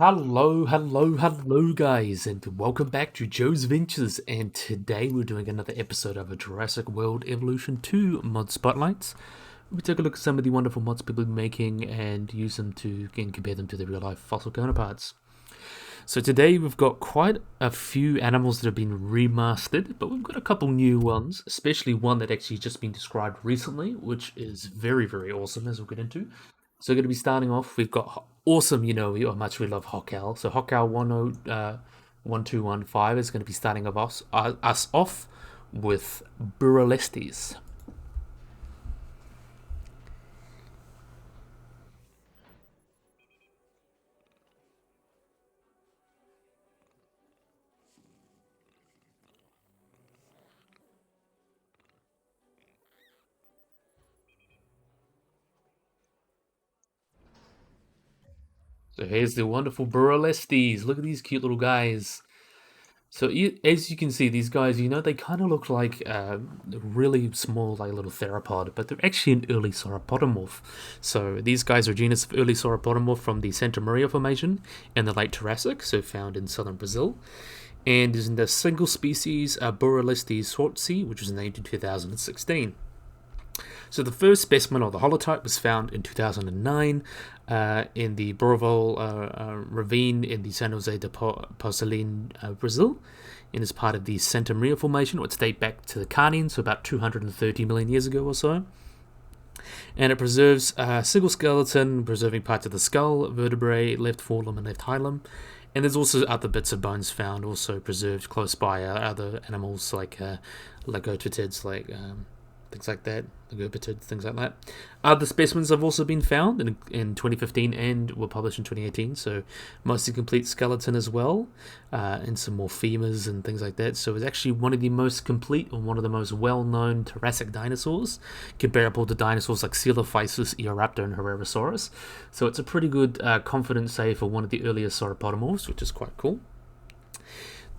Hello guys, and welcome back to Joe's Ventures. And today we're doing another episode of a Jurassic World Evolution 2 mod spotlights. We take a look at some of the wonderful mods people are making and use them to again compare them to their real life fossil counterparts. So today we've got quite a few animals that have been remastered, but we've got a couple new ones, especially one that actually just been described recently, which is very awesome, as we'll get into. So we're going to be starting off. We've got awesome, how much we love Hockow. So Hockow 1215 is going to be starting us off with Buriolestes. So here's the wonderful Buriolestes. Look at these cute little guys. So as you can see, these guys, they kind of look like really small, like little theropod, but they're actually an early sauropodomorph. So these guys are a genus of early sauropodomorph from the Santa Maria Formation in the late Jurassic, so found in southern Brazil. And is in the single species Buriolestes swartzi, which was named in 2016. So the first specimen, or the holotype, was found in 2009 in the Burival ravine in the San Jose de Porcelain, Brazil, and is part of the Santa Maria Formation, which dates back to the Carnian, so about 230 million years ago or so. And it preserves a single skeleton, preserving parts of the skull, vertebrae, left forelimb and left hilum. And there's also other bits of bones found, also preserved close by other animals like otoliths, things like that, the things like that. Other specimens have also been found in 2015 and were published in 2018, so mostly complete skeleton as well, and some more femurs and things like that. So it's actually one of the most complete and one of the most well-known Jurassic dinosaurs, comparable to dinosaurs like Coelophysis, Eoraptor, and Herrerasaurus. So it's a pretty good confidence say for one of the earliest sauropodomorphs, which is quite cool.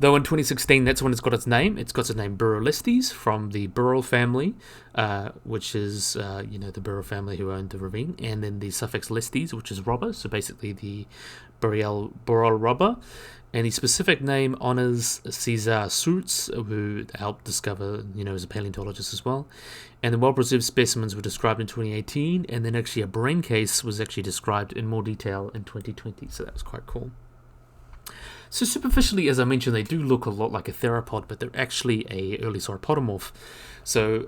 Though in 2016, that's when it's got its name. It's got its name Buriolestes from the Burial family, which is, the Burial family who owned the ravine. And then the suffix lestes, which is robber, so basically the Burial robber. And the specific name honors Cesar Surtz, who helped discover, as a paleontologist as well. And the well-preserved specimens were described in 2018, and then actually a brain case was actually described in more detail in 2020, so that was quite cool. So superficially, as I mentioned, they do look a lot like a theropod, but they're actually a early sauropodomorph. So,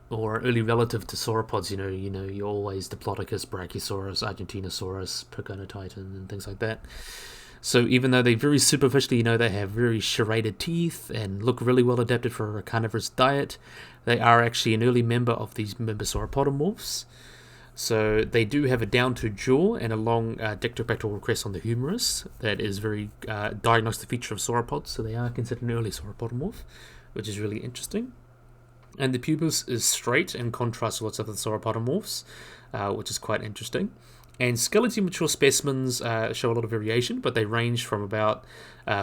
or early relative to sauropods. You're always Diplodocus, Brachiosaurus, Argentinosaurus, Pycnonemosaurus, and things like that. So even though they very superficially, they have very serrated teeth and look really well adapted for a carnivorous diet, they are actually an early member of these member sauropodomorphs. So they do have a down-to jaw and a long dictopectoral crest on the humerus. That is very diagnostic feature of sauropods, so they are considered an early sauropodomorph, which is really interesting. And the pubis is straight in contrast to lots of other sauropodomorphs, which is quite interesting. And skeletally mature specimens show a lot of variation, but they range from about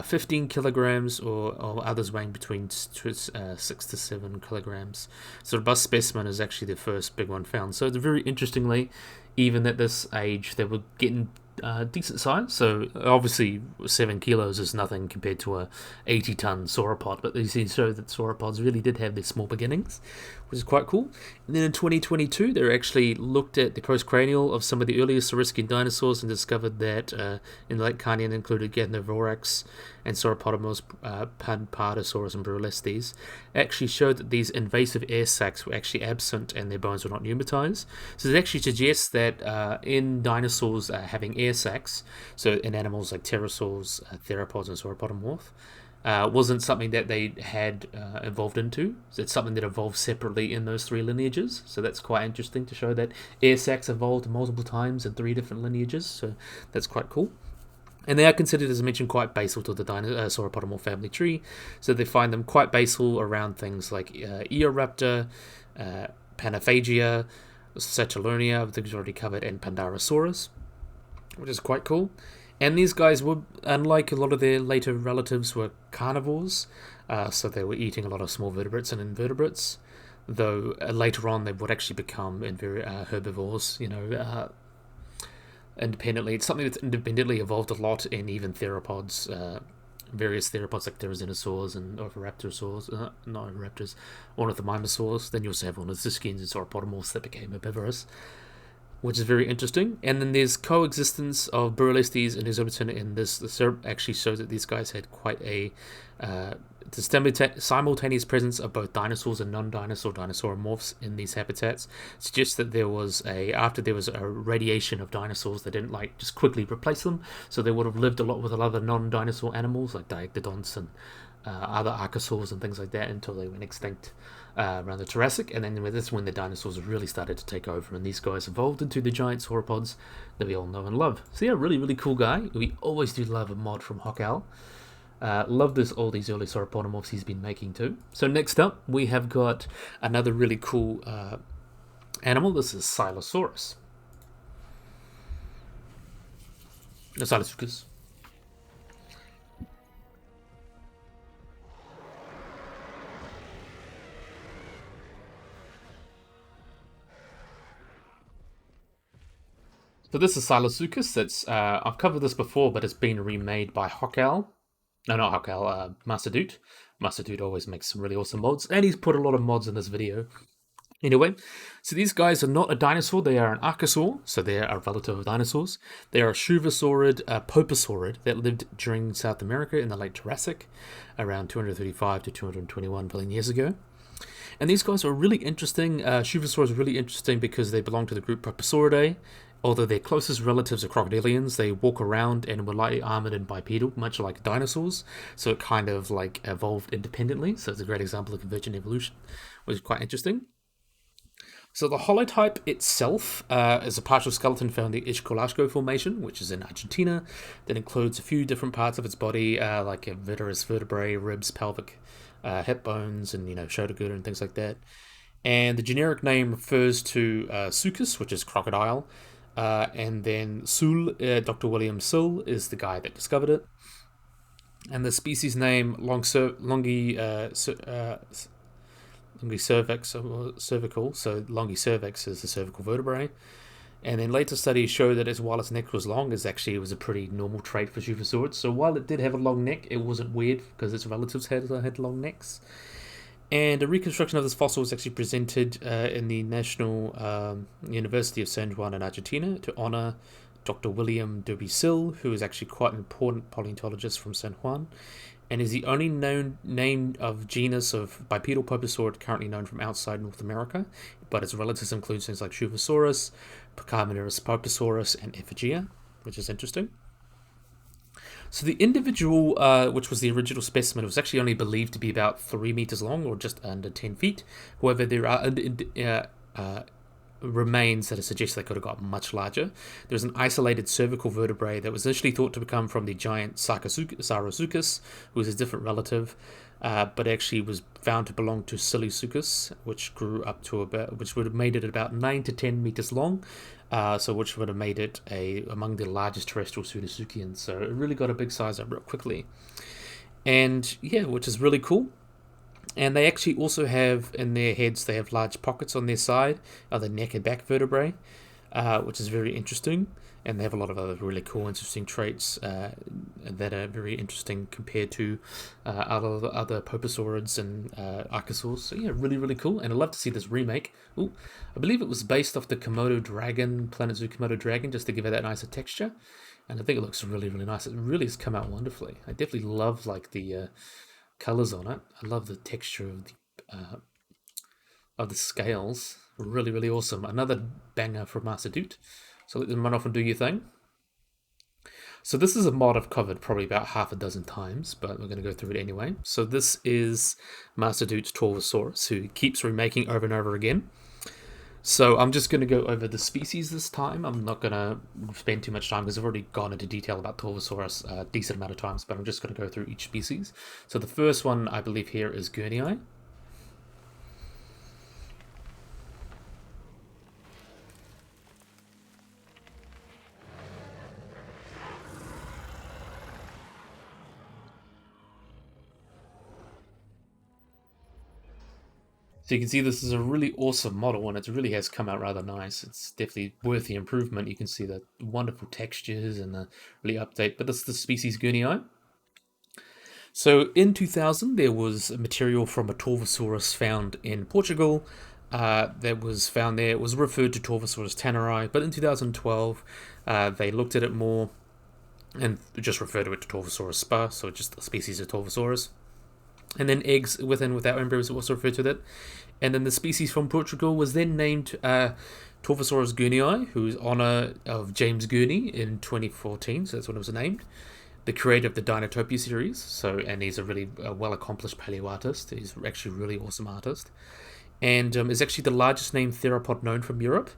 15 kilograms or others weighing between 6 to 7 kilograms. So the bust specimen is actually the first big one found. So it's very interestingly, even at this age, they were getting decent size. So obviously 7 kilos is nothing compared to a 80-ton sauropod, but these show that sauropods really did have their small beginnings, which is quite cool. And then in 2022, they actually looked at the postcranial of some of the earliest Saurischian dinosaurs and discovered that in the late Carnian included Gethnovorax and Sauropodomorphs, Panpardosaurus and Buriolestes, actually showed that these invasive air sacs were actually absent and their bones were not pneumatized. So it actually suggests that in dinosaurs having air sacs, so in animals like pterosaurs, theropods, and sauropodomorph, wasn't something that they had evolved into. So it's something that evolved separately in those 3 lineages. So that's quite interesting to show that air sacs evolved multiple times in 3 different lineages. So that's quite cool. And they are considered, as I mentioned, quite basal to the sauropodomorph family tree. So they find them quite basal around things like Eoraptor, Panophagia, Saturnalia, I think we've already covered, and Pandarosaurus, which is quite cool. And these guys were, unlike a lot of their later relatives, were carnivores, so they were eating a lot of small vertebrates and invertebrates, though later on they would actually become herbivores, independently. It's something that's independently evolved a lot in even theropods, various theropods like Dinosaurs and Oviraptorosaurs, not Oviraptors, Ornithomimosaurs. Then you also have Ornithischians and Sauropodomorphs that became herbivorous, which is very interesting. And then there's coexistence of Buriolestes and Ichthyotitan, and this actually shows that these guys had quite a simultaneous presence of both dinosaurs and non-dinosaur dinosauromorphs in these habitats. Suggests that after there was a radiation of dinosaurs, they didn't like just quickly replace them, so they would have lived a lot with other non-dinosaur animals like Diectodonts and other archosaurs and things like that until they went extinct around the Jurassic, and then that's when the dinosaurs really started to take over, and these guys evolved into the giant sauropods that we all know and love. So yeah, really cool guy. We always do love a mod from Hockowl. Love all these early sauropodomorphs he's been making too. So next up, we have got another really cool animal. This is Silosaurus. The Silosuchus. So this is Silosuchus. That's I've covered this before, but it's been remade by Hockowl. No, not Hockowl. Master Doot. Master Doot always makes some really awesome mods, and he's put a lot of mods in this video. Anyway, so these guys are not a dinosaur. They are an archosaur, so they are a relative of dinosaurs. They are a Shuvosaurid, Poposaurid that lived during South America in the late Jurassic, around 235 to 221 billion years ago. And these guys are really interesting. Shuvosaurus are really interesting because they belong to the group Poposauridae. Although their closest relatives are crocodilians, they walk around and were lightly armored and bipedal, much like dinosaurs. So it kind of like evolved independently. So it's a great example of convergent evolution, which is quite interesting. So the holotype itself is a partial skeleton found in the Ichthyotitan Formation, which is in Argentina, that includes a few different parts of its body, like vitreous vertebrae, ribs, pelvic, hip bones, and shoulder girdle and things like that. And the generic name refers to Suchus, which is crocodile, and then Sul, Dr. William Sul, is the guy that discovered it. And the species name cervical, so Longicervix is the cervical vertebrae. And then later studies show that while its neck was long, it was a pretty normal trait for Shuvosaurus. So while it did have a long neck, it wasn't weird because its relatives had long necks. And a reconstruction of this fossil was actually presented in the National University of San Juan in Argentina to honor Dr. William Duby-Sill, who is actually quite an important paleontologist from San Juan, and is the only known name of genus of bipedal poposaurid currently known from outside North America, but its relatives include things like Shuvosaurus, Pycnonemosaurus poposaurus, and Ephygia, which is interesting. So the individual, which was the original specimen, was actually only believed to be about 3 meters long, or just under 10 feet. However, there are remains that suggest they could have got much larger. There's an isolated cervical vertebrae that was initially thought to come from the giant Sarosuchus, who was a different relative, but actually was found to belong to Silosuchus, which which would have made it about 9 to 10 meters long. Which would have made it among the largest terrestrial pseudoseuchians. So it really got a big size up real quickly. And yeah, which is really cool. And they actually also have, in their heads, they have large pockets on their side, the neck and back vertebrae, which is very interesting. And they have a lot of other really cool, interesting traits that are very interesting compared to other poposaurids and archosaurs. So yeah, really cool. And I'd love to see this remake. Ooh, I believe it was based off the Komodo dragon, Planet Zoo Komodo dragon, just to give it that nicer texture. And I think it looks really nice. It really has come out wonderfully. I definitely love the colors on it. I love the texture of the scales. Really awesome. Another banger from Master Doot. So let them run off and do your thing. So this is a mod I've covered probably about half a dozen times, but we're going to go through it anyway. So this is Master Doot's Torvosaurus, who keeps remaking over and over again. So I'm just going to go over the species this time. I'm not going to spend too much time because I've already gone into detail about Torvosaurus a decent amount of times, but I'm just going to go through each species. So the first one I believe here is Guernii. So you can see this is a really awesome model, and it really has come out rather nice. It's definitely worth the improvement. You can see the wonderful textures and the really update. But this is the species Guinea. So in 2000, there was a material from a Torvosaurus found in Portugal that was found there. It was referred to Torvosaurus tanneri, but in 2012, they looked at it more and just referred to it to Torvosaurus spar, so just a species of Torvosaurus. And then eggs with and without embryos also referred to that. And then the species from Portugal was then named Torvosaurus guernii, whose honour of James Gurney in 2014, so that's when it was named, the creator of the Dinotopia series. So, and he's a really well-accomplished paleo artist. He's actually a really awesome artist. And is actually the largest named theropod known from Europe,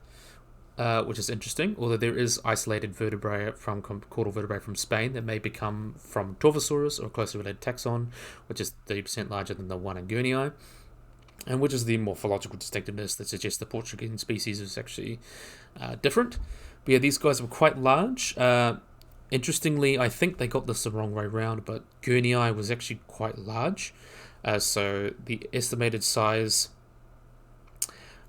which is interesting, although there is isolated vertebrae from caudal vertebrae from Spain that may become from Torvosaurus or closely related taxon, which is 30% larger than the one in Guernii, and which is the morphological distinctiveness that suggests the Portuguese species is actually different. But yeah, these guys were quite large. Interestingly, I think they got this the wrong way around, but Guernii was actually quite large. So the estimated size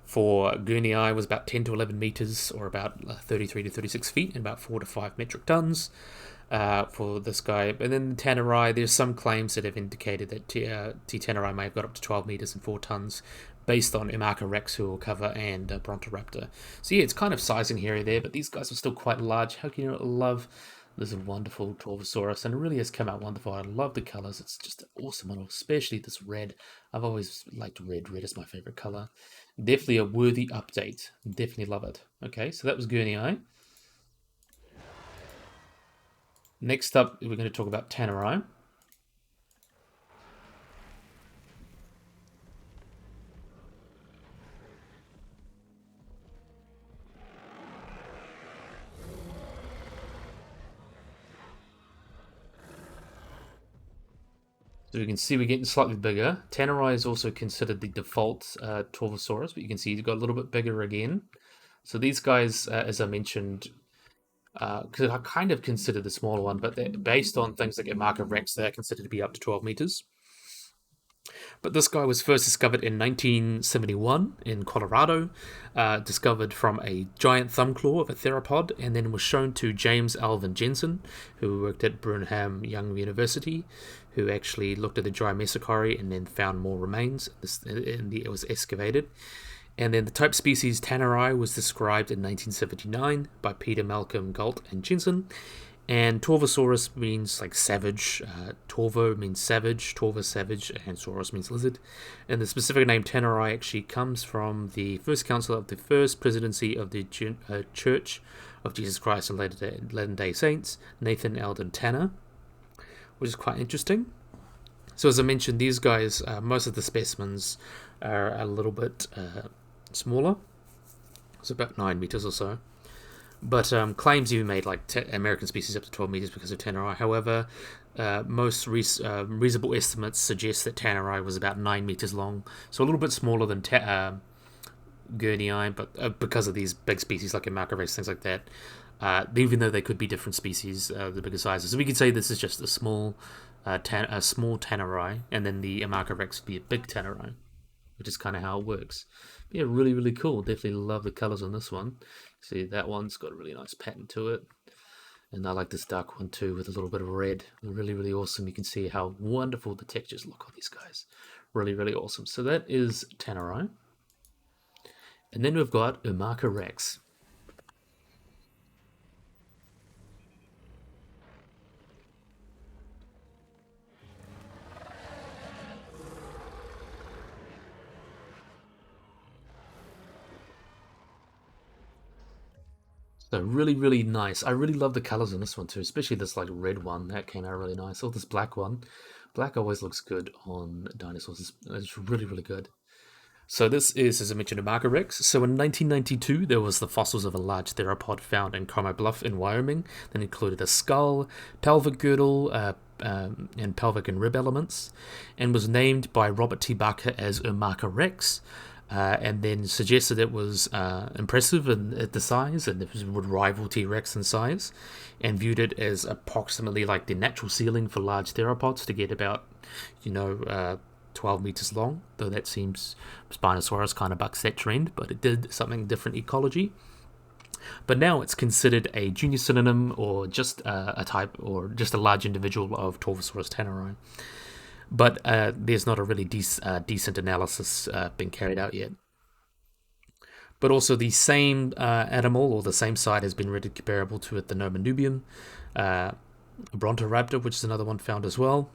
for Guernii was about 10 to 11 meters, or about 33 to 36 feet, and about 4 to 5 metric tons for this guy. And then the Tanneri, there's some claims that have indicated that T. Tanneri may have got up to 12 meters and 4 tons, based on Imaca Rex, Huelcover, and Brontoraptor. So yeah, it's kind of sizing here and there, but these guys are still quite large. How can you not love this wonderful Torvosaurus? And it really has come out wonderful. I love the colors. It's just an awesome model, especially this red. I've always liked red. Red is my favorite color. Definitely a worthy update. Definitely love it. Okay, so that was Guernii. Next up, we're going to talk about Tanneri. So you can see we're getting slightly bigger. Tanneri is also considered the default Torvosaurus, but you can see he's got a little bit bigger again. So these guys, as I mentioned, because I kind of consider the smaller one, but they're based on things like Imaca Rex, they're considered to be up to 12 meters. But this guy was first discovered in 1971 in Colorado, discovered from a giant thumb claw of a theropod, and then was shown to James Alvin Jensen, who worked at Brigham Young University, who actually looked at the dry mesochore and then found more remains, and it was excavated. And then the type species Tanneri was described in 1979 by Peter Malcolm Galt and Jensen. And Torvosaurus means like savage. Torvo means savage, Torva savage, and Saurus means lizard. And the specific name Tanneri actually comes from the first council of the first presidency of the Church of Jesus Christ of Latter-day Saints, Nathan Eldon Tanner, which is quite interesting. So as I mentioned, these guys, most of the specimens are a little bit smaller. It's about 9 meters or so. But claims even made like American species up to 12 meters because of Tanneri. However, most reasonable estimates suggest that Tanneri was about 9 meters long, so a little bit smaller than Guernii, but because of these big species like Imaca Rex, things like that, even though they could be different species, the bigger sizes. So we could say this is just a small Tanneri, and then the Imaca Rex would be a big Tanneri, which is kind of how it works. But yeah, really, really cool. Definitely love the colors on this one. See, that one's got a really nice pattern to it. And I like this dark one too, with a little bit of red. Really, really awesome. You can see how wonderful the textures look on these guys. Really, really awesome. So that is Tanneri. And then we've got Imaca Rex. So really, really nice. I really love the colors on this one too, especially this like red one. That came out really nice. Or this black one. Black always looks good on dinosaurs. It's really, really good. So this is, as I mentioned, Imaca Rex. So in 1992, there was the fossils of a large theropod found in Como Bluff in Wyoming that included a skull, pelvic girdle, and pelvic and rib elements, and was named by Robert T. Barker as Imaca Rex. And then suggested it was impressive at the size, and it would rival T-Rex in size, and viewed it as approximately like the natural ceiling for large theropods to get about, 12 meters long, though that seems Spinosaurus kind of bucks that trend, but it did something different ecology. But now it's considered a junior synonym or just a type or just a large individual of Torvosaurus tanneri. But there's not a really decent analysis been carried out yet. But also the same animal or the same site has been rated comparable to it, the Nomanubium, Brontoraptor, which is another one found as well.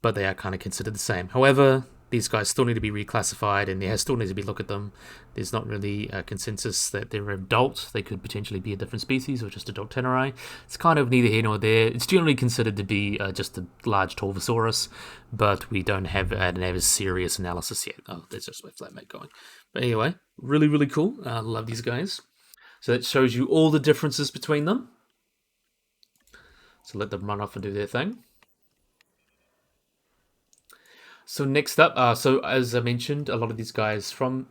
But they are kind of considered the same. However, these guys still need to be reclassified, and there still needs to be looked at them. There's not really a consensus that they're adult. They could potentially be a different species or just adult tanneri. It's kind of neither here nor there. It's generally considered to be just a large Torvosaurus, but we don't have a serious analysis yet. Oh, there's just my flatmate going. But anyway, really, really cool. I love these guys. So that shows you all the differences between them. So let them run off and do their thing. So next up, so as I mentioned, a lot of these guys from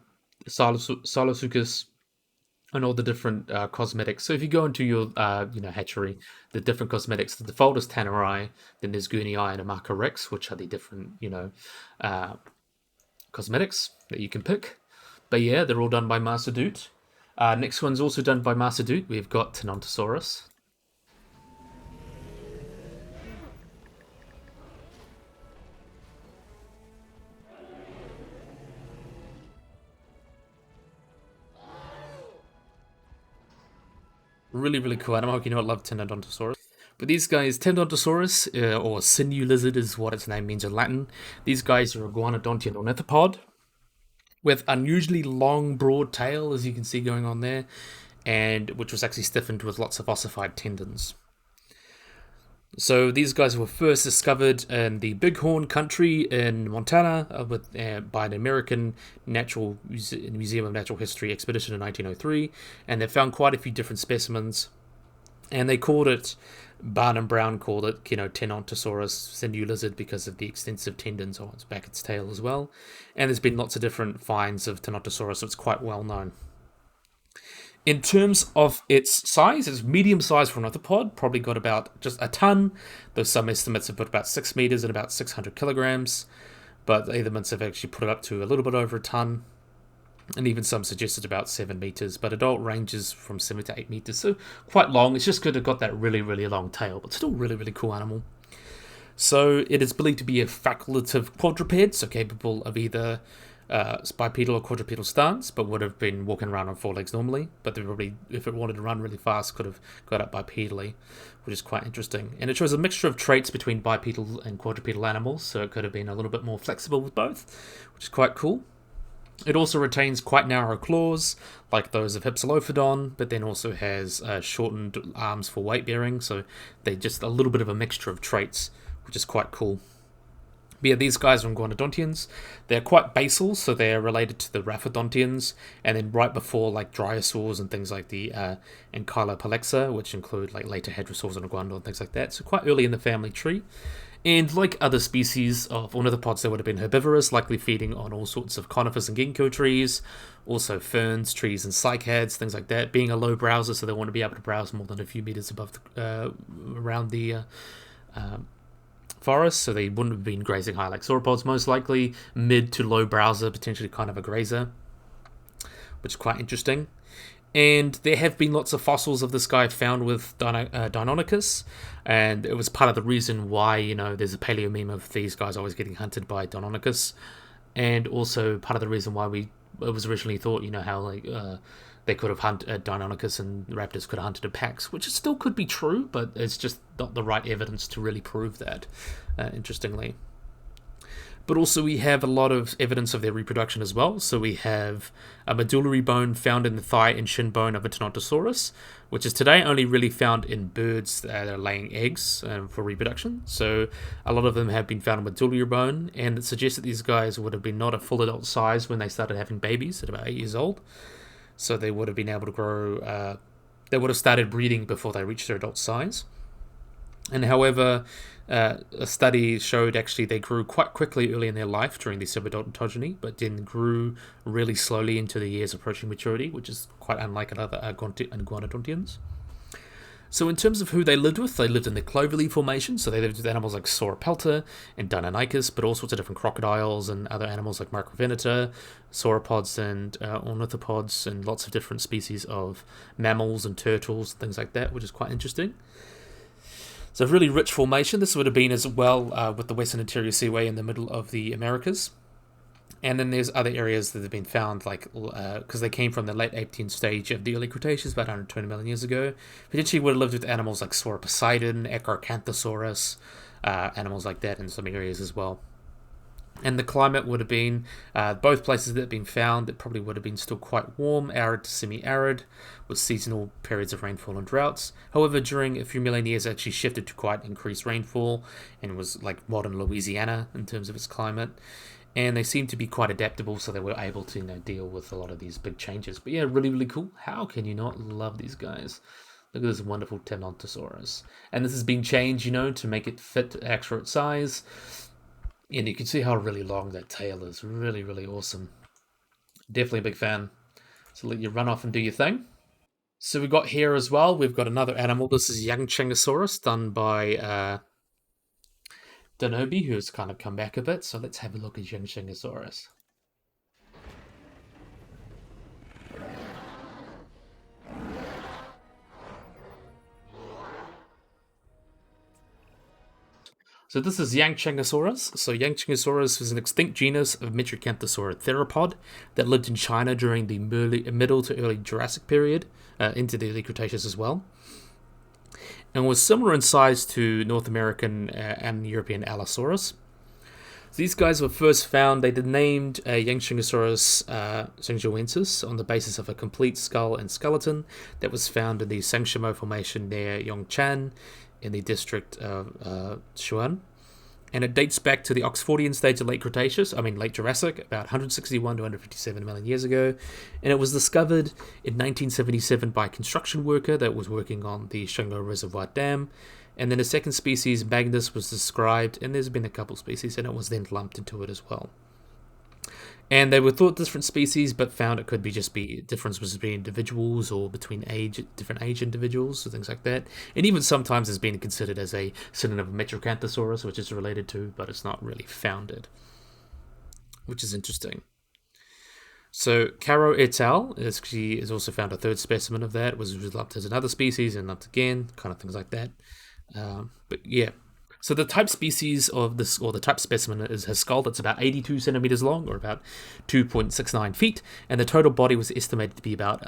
Silosuchus and all the different cosmetics. So if you go into your hatchery, the different cosmetics, the default is Tanneri, then there's Gurnii and Amaka Rex, which are the different cosmetics that you can pick. But yeah, they're all done by Master Doot. Next one's also done by Master Doot. We've got Tenontosaurus. Really, really cool animal. You know, I love Tenontosaurus. But these guys, Tenontosaurus, or sinew lizard is what its name means in Latin. These guys are iguanodontian ornithopod with unusually long, broad tail, as you can see going on there, and which was actually stiffened with lots of ossified tendons. So these guys were first discovered in the Bighorn country in Montana by an American Museum of Natural History expedition in 1903, and they found quite a few different specimens, and they called it, Barnum Brown called it, Tenontosaurus sinew lizard because of the extensive tendons on its back, its tail as well, and there's been lots of different finds of Tenontosaurus, so it's quite well known. In terms of its size, it's medium size for an ornithopod, probably got about just a ton, though some estimates have put about 6 meters and about 600 kilograms, but the others have actually put it up to a little bit over a ton, and even some suggested about 7 meters, but adult ranges from 7 to 8 meters, so quite long. It's just good to have got that really, really long tail, but still really, really cool animal. So it is believed to be a facultative quadruped, so capable of either bipedal or quadrupedal stance, but would have been walking around on 4 legs normally, but they probably, if it wanted to run really fast, could have got up bipedally, which is quite interesting. And it shows a mixture of traits between bipedal and quadrupedal animals, so it could have been a little bit more flexible with both, which is quite cool. It also retains quite narrow claws, like those of Hypsilophodon, but then also has shortened arms for weight bearing, so they're just a little bit of a mixture of traits, which is quite cool. But yeah, these guys are iguanodontians. They're quite basal, so they're related to the Raphodontians, and then right before like Dryosaurs and things like the Ankylopalexa, which include like later Hadrosaurs and Iguanodon and things like that. So quite early in the family tree. And like other species of ornithopods, they would have been herbivorous, likely feeding on all sorts of conifers and ginkgo trees, also ferns, trees, and cycads, things like that. Being a low browser, so they want to be able to browse more than a few meters above around the forest, so they wouldn't have been grazing high like sauropods, most likely mid to low browser, potentially kind of a grazer, which is quite interesting. And there have been lots of fossils of this guy found with Deinonychus, and it was part of the reason why, there's a paleo meme of these guys always getting hunted by Deinonychus, and also part of the reason why it was originally thought, how like they could have hunted Deinonychus and raptors could have hunted in packs, which still could be true, but it's just not the right evidence to really prove that, interestingly. But also we have a lot of evidence of their reproduction as well. So we have a medullary bone found in the thigh and shin bone of a Tenontosaurus, which is today only really found in birds that are laying eggs for reproduction. So a lot of them have been found in medullary bone, and it suggests that these guys would have been not a full adult size when they started having babies at about 8 years old. So they would have been able to grow, they would have started breeding before they reached their adult size. And however, a study showed actually they grew quite quickly early in their life during the subadult ontogeny, but then grew really slowly into the years approaching maturity, which is quite unlike other iguanodontians. So in terms of who they lived with, they lived in the Cloverleaf Formation, so they lived with animals like Sauropelta and Deinonychus, but all sorts of different crocodiles and other animals like Microvenator, sauropods and ornithopods, and lots of different species of mammals and turtles, things like that, which is quite interesting. So a really rich formation. This would have been as well with the Western Interior Seaway in the middle of the Americas. And then there's other areas that have been found, like because they came from the late 18th stage of the early Cretaceous, about 120 million years ago. Potentially would have lived with animals like Sauroposeidon, Acanthosaurus, animals like that in some areas as well. And the climate would have been, both places that have been found, it probably would have been still quite warm, arid to semi-arid, with seasonal periods of rainfall and droughts. However, during a few million years, it actually shifted to quite increased rainfall and was like modern Louisiana in terms of its climate. And they seem to be quite adaptable, so they were able to deal with a lot of these big changes. But yeah, really, really cool. How can you not love these guys? Look at this wonderful Tenontosaurus. And this has been changed, to make it fit accurate size. And you can see how really long that tail is. Really, really awesome. Definitely a big fan. So let you run off and do your thing. So we've got here as well, we've got another animal. This is Yangchuanosaurus, done by Danobi, who's kind of come back a bit. So let's have a look at Yangchuanosaurus. So this is Yangchuanosaurus. So Yangchuanosaurus was an extinct genus of Metriacanthosaurus theropod that lived in China during the middle to early Jurassic period, into the early Cretaceous as well, and was similar in size to North American and European Allosaurus. So these guys were first found, they named Yangchuanosaurus Zhengzhouensis on the basis of a complete skull and skeleton that was found in the Sangshimo Formation near Yongchan in the district of Shuan. And it dates back to the Oxfordian stage of late Jurassic, about 161 to 157 million years ago. And it was discovered in 1977 by a construction worker that was working on the Shingo Reservoir Dam. And then a second species, Magnus, was described, and there's been a couple species, and it was then lumped into it as well. And they were thought different species, but found it could be just be differences between individuals or between different age individuals or things like that. And even sometimes it's been considered as a synonym of Metriacanthosaurus, which is related to, but it's not really founded, which is interesting. So Caro et al. Is also found a third specimen of that. It was lumped as another species and lumped again, kind of things like that. But yeah. So the type species of this, or the type specimen, is a skull that's about 82 centimeters long, or about 2.69 feet, and the total body was estimated to be about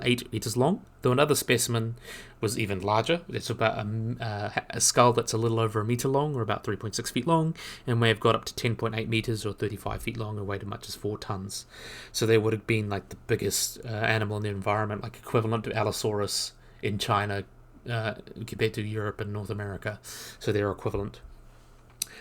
8 meters long. Though another specimen was even larger. It's about a skull that's a little over a meter long, or about 3.6 feet long, and may have got up to 10.8 meters, or 35 feet long, and weighed as much as 4 tons. So they would have been like the biggest animal in the environment, like equivalent to Allosaurus in China, compared to Europe and North America, so they're equivalent.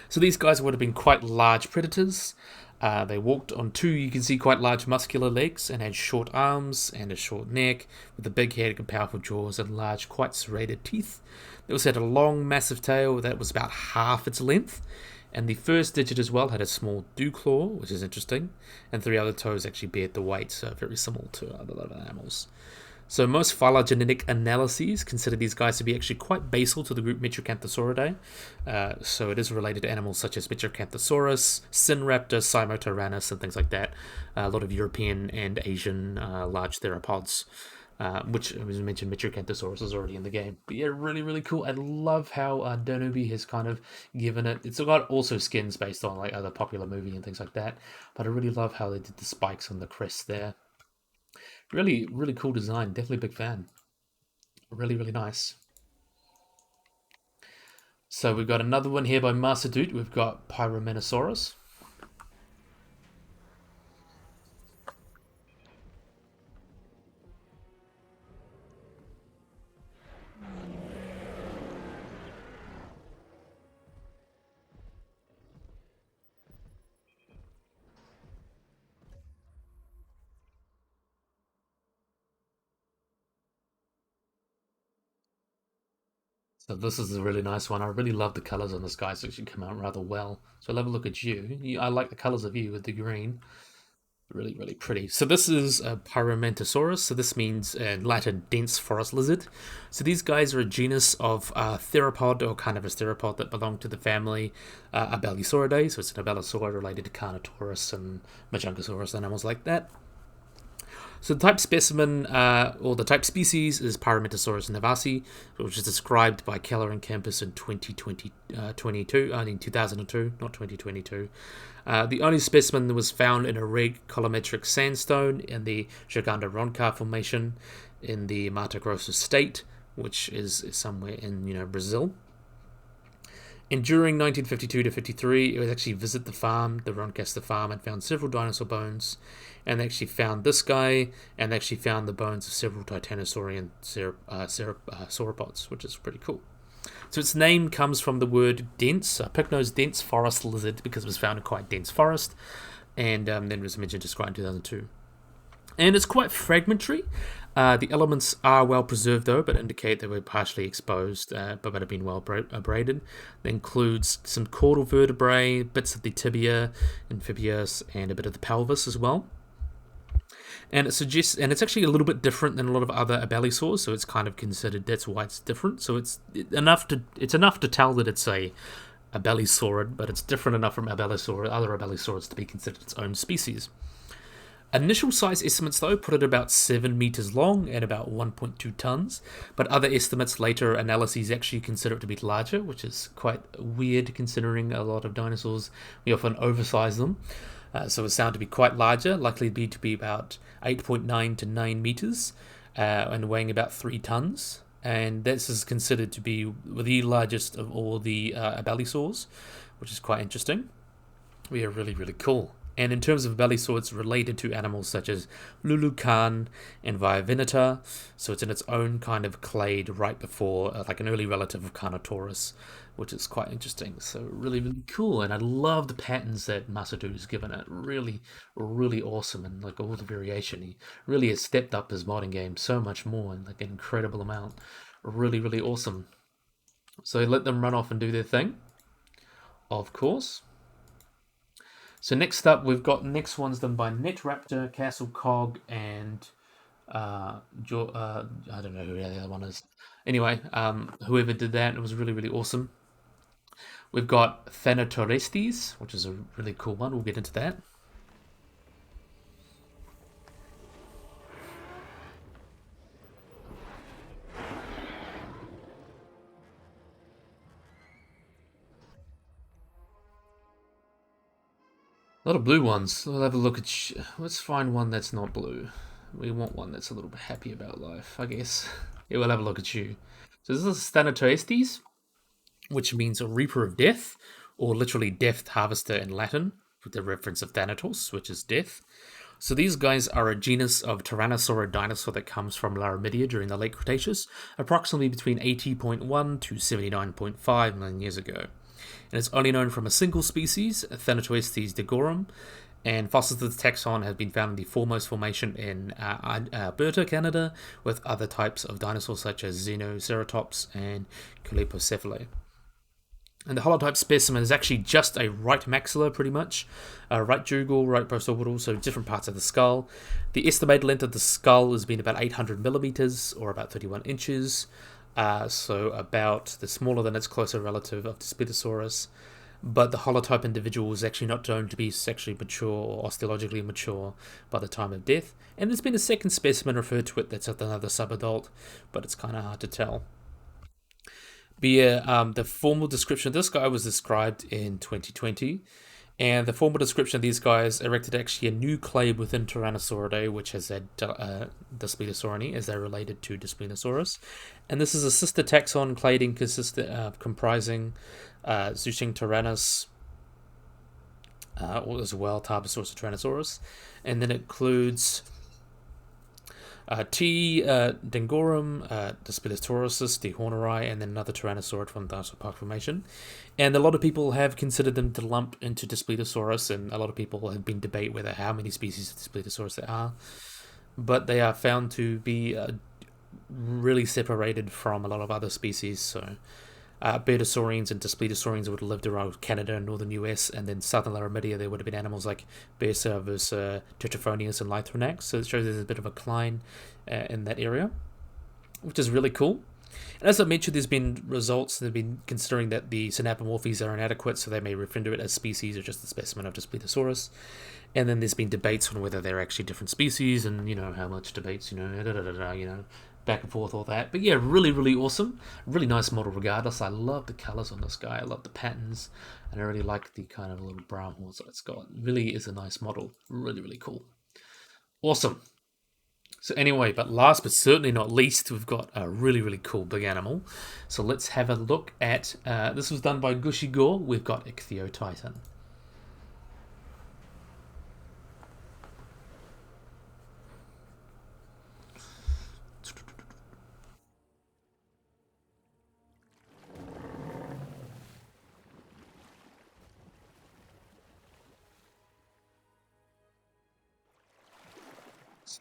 So these guys would have been quite large predators. They walked on two, you can see, quite large muscular legs, and had short arms and a short neck, with a big head and powerful jaws and large, quite serrated teeth. They also had a long, massive tail that was about half its length, and the first digit as well had a small dew claw, which is interesting, and 3 other toes actually bared the weight, so very similar to other animals. So most phylogenetic analyses consider these guys to be actually quite basal to the group Metriacanthosauridae. So it is related to animals such as Metriacanthosaurus, Synraptor, Simotaranus, and things like that. A lot of European and Asian large theropods, which, as I mentioned, Metriacanthosaurus is already in the game. But yeah, really, really cool. I love how Donobi has kind of given it. It's got also skins based on like other popular movie and things like that. But I really love how they did the spikes on the crest there. Really, really cool design. Definitely a big fan. Really, really nice. So we've got another one here by Master Dude. We've got Pycnonemosaurus. So this is a really nice one. I really love the colors on this guy. It's actually come out rather well. So I'll have a look at you. I like the colors of you with the green. Really, really pretty. So this is a Pycnonemosaurus. So this means in Latin dense forest lizard. So these guys are a genus of theropod or carnivorous theropod that belong to the family Abelisauridae. So it's an abelisaur related to Carnotaurus and Majungasaurus, animals like that. So the type specimen, or the type species, is Pycnonemosaurus navasi, which is described by Keller and Campus in 2002, not 2022. The only specimen that was found in a red colorimetric sandstone in the Giganta-Roncar Formation in the Mato Grosso state, which is somewhere in Brazil. And during 1952 to 53, it was actually visit the farm, the Roncaster farm, and found several dinosaur bones. And they actually found this guy, and they actually found the bones of several Titanosaurian sauropods, which is pretty cool. So its name comes from the word dense, Pycno's dense forest lizard, because it was found in quite dense forest, and then it was mentioned described in 2002. And it's quite fragmentary. The elements are well preserved though, but indicate they were partially exposed, but have been well abraded. That includes some caudal vertebrae, bits of the tibia, amphibius, and a bit of the pelvis as well. And it suggests, and it's actually a little bit different than a lot of other abelisaurs, so it's kind of considered, that's why it's different. So it's enough to tell that it's a abelisaurid, but it's different enough from other abelisaurs to be considered its own species. Initial size estimates, though, put it about 7 meters long and about 1.2 tons, but other estimates, later analyses, actually consider it to be larger, which is quite weird considering a lot of dinosaurs, we often oversize them. So it's found to be quite larger, likely to be about 8.9 to 9 meters, and weighing about 3 tons. And this is considered to be the largest of all the abelisaurs, which is quite interesting. We are really, really cool. And in terms of abelisaur, it's related to animals such as Lulucan and Viavinata, so it's in its own kind of clade right before, like an early relative of Carnotaurus, which is quite interesting. So really, really cool. And I love the patterns that Masadu has given it. Really, really awesome. And like all the variation, he really has stepped up his modding game so much more, and like an incredible amount. Really, really awesome. So let them run off and do their thing, of course. So next up, we've got next ones done by Netraptor, Castle Cog, and I don't know who the other one is. Anyway, whoever did that, it was really, really awesome. We've got Thanatotheristes, which is a really cool one. We'll get into that. A lot of blue ones. We'll have a look at. Let's find one that's not blue. We want one that's a little bit happy about life, I guess. Yeah, we'll have a look at you. So this is Thanatotheristes, which means a reaper of death, or literally death harvester in Latin, with the reference of Thanatos, which is death. So these guys are a genus of Tyrannosaurid dinosaur that comes from Laramidia during the late Cretaceous, approximately between 80.1 to 79.5 million years ago. And it's only known from a single species, Thanatotheristes dagorum, and fossils of the taxon have been found in the foremost formation in Alberta, Canada, with other types of dinosaurs such as Xenoceratops and Culepocephalae. And the holotype specimen is actually just a right maxilla, pretty much. Right jugal, right postorbital, so different parts of the skull. The estimated length of the skull has been about 800 millimeters, or about 31 inches. So about the smaller than its closer relative of Daspletosaurus. But the holotype individual is actually not known to be sexually mature or osteologically mature by the time of death. And there's been a second specimen referred to it that's another subadult, but it's kind of hard to tell. The formal description of this guy was described in 2020, and the formal description of these guys erected actually a new clade within Tyrannosauridae, which has had Daspletosaurinae, as they're related to Daspletosaurus. And this is a sister taxon clading comprising Zuching tyrannus, as well Tarbosaurus and Tyrannosaurus. And then it includes T. Dengorum, Daspletosaurus, the Horneri, and then another Tyrannosaurid from the Dinosaur Park Formation. And a lot of people have considered them to lump into Daspletosaurus, and a lot of people have been debate whether how many species of Daspletosaurus there are. But they are found to be really separated from a lot of other species, so Bertosaurines and Daspletosaurines would have lived around Canada and northern US, and then southern Laramidia there would have been animals like Bersa, Versa, Tetraphonius, and Lythronax. So it shows there's a bit of a decline in that area, which is really cool. And as I mentioned, there's been results that have been considering that the synapomorphies are inadequate, so they may refer to it as species or just a specimen of Daspletosaurus. And then there's been debates on whether they're actually different species, and how much debates, back and forth, all that. But yeah, really, really awesome. Really nice model regardless. I love the colours on this guy. I love the patterns. And I really like the kind of little brown horns that it's got. It really is a nice model. Really, really cool. Awesome. So anyway, but last but certainly not least, we've got a really, really cool big animal. So let's have a look at... this was done by Gushy Gore. We've got Ichthyotitan.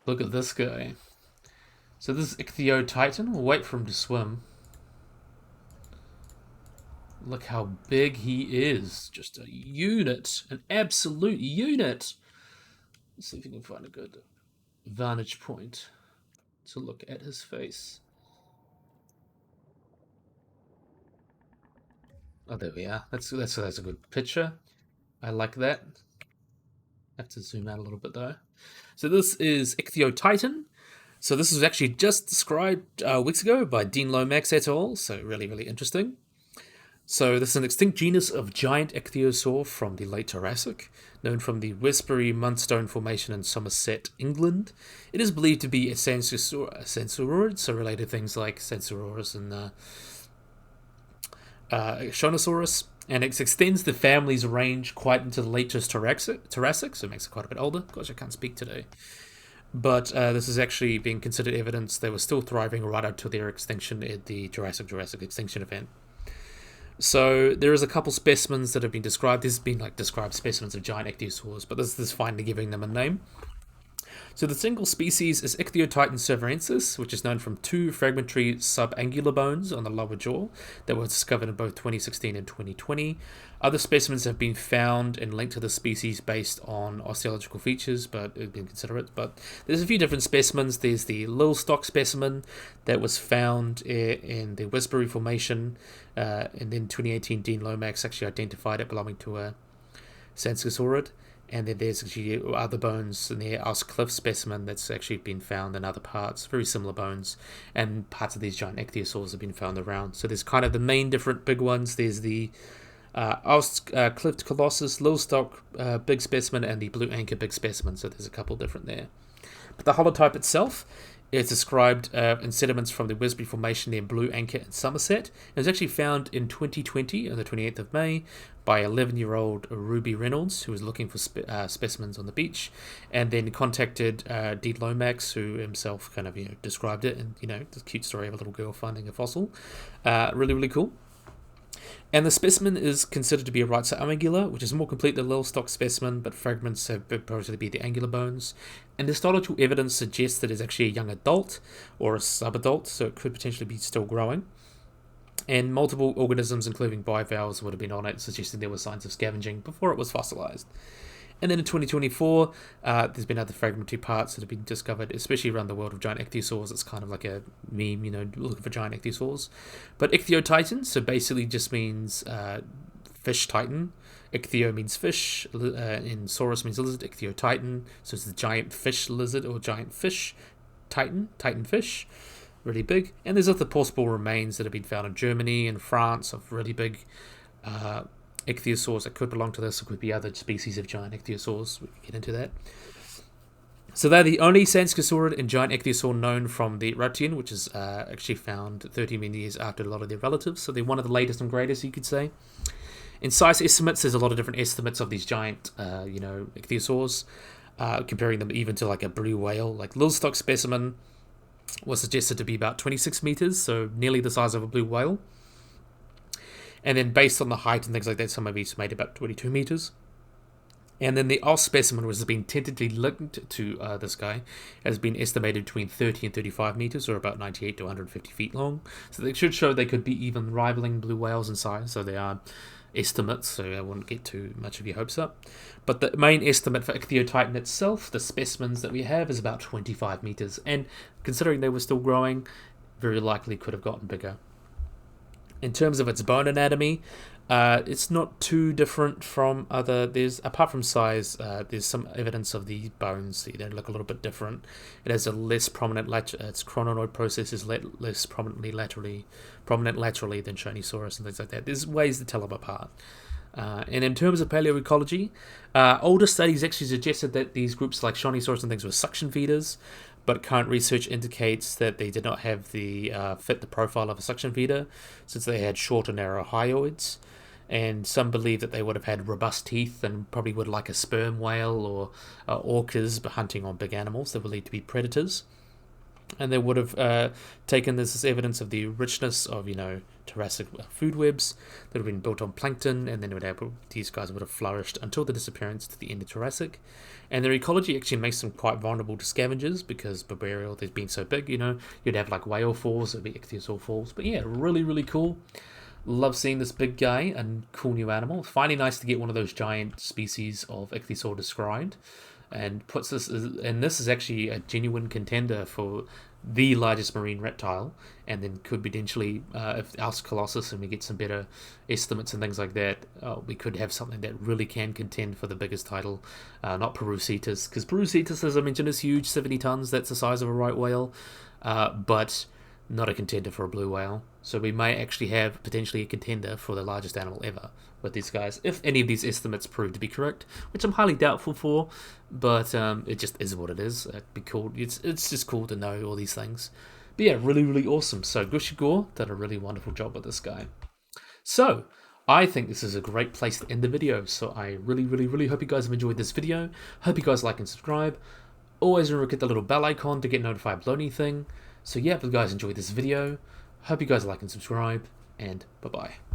Look at this guy. So this is Ichthyotitan. We'll wait for him to swim. Look how big he is. Just a unit. An absolute unit. Let's see if we can find a good vantage point to look at his face. Oh, there we are. That's a good picture. I like that. Have to zoom out a little bit though. So this is Ichthyotitan. So this was actually just described weeks ago by Dean Lomax et al. So really, really interesting. So this is an extinct genus of giant ichthyosaur from the late Jurassic, known from the Westbury Mudstone Formation in Somerset, England. It is believed to be a sensauroid, so related things like Sensaurus and Yangchuanosaurus, and it extends the family's range quite into the late Jurassic, so it makes it quite a bit older. Gosh, I can't speak today. But this is actually being considered evidence they were still thriving right up to their extinction at the Jurassic extinction event. So there is a couple specimens that have been described. There's been described specimens of giant ichthyosaurs, but this is finally giving them a name. So the single species is Ichthyotitan severensis, which is known from two fragmentary subangular bones on the lower jaw that were discovered in both 2016 and 2020. Other specimens have been found and linked to the species based on osteological features, but have been considerate. But there's a few different specimens. There's the Lil Stock specimen that was found in the Westbury Formation, and then 2018 Dean Lomax actually identified it belonging to a Sansosaurid. And then there's actually other bones in the Cliff specimen that's actually been found in other parts, very similar bones, and parts of these giant ichthyosaurs have been found around. So there's kind of the main different big ones. There's the Cliff Colossus, Little Stock big specimen, and the Blue Anchor big specimen. So there's a couple different there. But the holotype itself is described in sediments from the Westbury Formation near Blue Anchor in Somerset. It was actually found in 2020 on the 28th of May by 11-year-old Ruby Reynolds, who was looking for specimens on the beach, and then contacted D. Lomax, who himself kind of described it, and the cute story of a little girl finding a fossil. Really, really cool. And the specimen is considered to be a right subangular, which is more complete than the Little Stock specimen, but fragments have proposed to be the angular bones. And the histological evidence suggests that it's actually a young adult or a subadult, so it could potentially be still growing. And multiple organisms, including bivalves, would have been on it, suggesting there were signs of scavenging before it was fossilized. And then in 2024, there's been other fragmentary parts that have been discovered, especially around the world of giant ichthyosaurs. It's kind of like a meme, looking for giant ichthyosaurs. But Ichthyotitan, so basically just means fish titan. Ichthyo means fish, and saurus means lizard. Ichthyotitan, so it's the giant fish lizard or giant fish titan fish. Really big. And there's other possible remains that have been found in Germany and France of really big ichthyosaurs that could belong to this. It could be other species of giant ichthyosaurs. We can get into that. So they're the only Sansosaurid and giant ichthyosaur known from the Rutian, which is actually found 30 million years after a lot of their relatives. So they're one of the latest and greatest, you could say. In size estimates, there's a lot of different estimates of these giant, ichthyosaurs, comparing them even to like a blue whale. Like Little Stock specimen was suggested to be about 26 meters, so nearly the size of a blue whale. And then based on the height and things like that, some of these made about 22 meters. And then the Oss specimen, which has been tentatively linked to this guy, has been estimated between 30 and 35 meters, or about 98 to 150 feet long. So they should show they could be even rivaling blue whales in size. So they are estimates, so I wouldn't get too much of your hopes up. But the main estimate for Ichthyotitan itself, the specimens that we have, is about 25 meters. And considering they were still growing, very likely could have gotten bigger. In terms of its bone anatomy, it's not too different from other. Apart from size, there's some evidence of the bones. See, they look a little bit different. It has a less prominent its chronoid process is less prominent laterally than Shonisaurus and things like that. There's ways to tell them apart. And in terms of paleoecology, older studies actually suggested that these groups like Shonisaurus and things were suction feeders, but current research indicates that they did not have fit the profile of a suction feeder, since they had short and narrow hyoids. And some believe that they would have had robust teeth and probably would like a sperm whale or orcas hunting on big animals that were believed to be predators. And they would have taken this as evidence of the richness of, Jurassic food webs that have been built on plankton, and then these guys would have flourished until the disappearance to the end of Jurassic. And their ecology actually makes them quite vulnerable to scavengers because Burial, they've been so big, you'd have like whale falls, it'd be ichthyosaur falls. But yeah, really, really cool. Love seeing this big guy and cool new animal. Finally nice to get one of those giant species of ichthyosaur described, and this is actually a genuine contender for the largest marine reptile, and then could potentially, if Alce Colossus and we get some better estimates and things like that, we could have something that really can contend for the biggest title, not Buriolestes, because Buriolestes, as I mentioned, is huge, 70 tons, that's the size of a right whale, but not a contender for a blue whale. So we may actually have potentially a contender for the largest animal ever with these guys, if any of these estimates prove to be correct, which I'm highly doubtful for, but it just is what it is. It'd be cool. It's just cool to know all these things. But yeah, really, really awesome. So Gushigor did a really wonderful job with this guy. So I think this is a great place to end the video. So I really, really, really hope you guys have enjoyed this video. Hope you guys like and subscribe. Always remember to hit the little bell icon to get notified of anything. So yeah, if you guys enjoyed this video, hope you guys like and subscribe, and bye-bye.